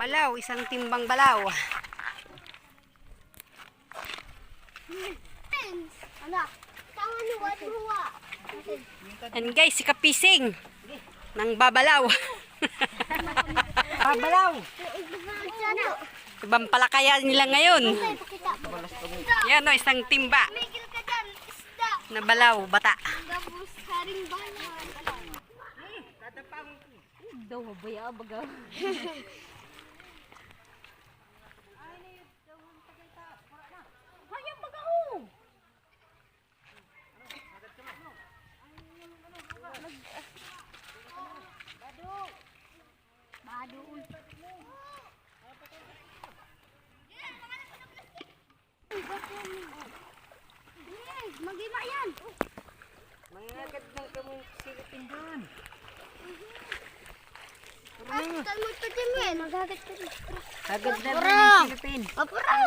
Balaw, isang timbang balaw. Yan guys, si Kapising nang babalaw. Babalaw. Ibang palakaya nila ngayon. Yan o, isang timba na balaw, bata. Daw, mabaya baga. Hayang bagaho. Bado. Mag-ima yan. Mangagat ng kamong silipin doon. Agad mo ito din yan. Magagat ka din. Agad na ng silipin. Apura.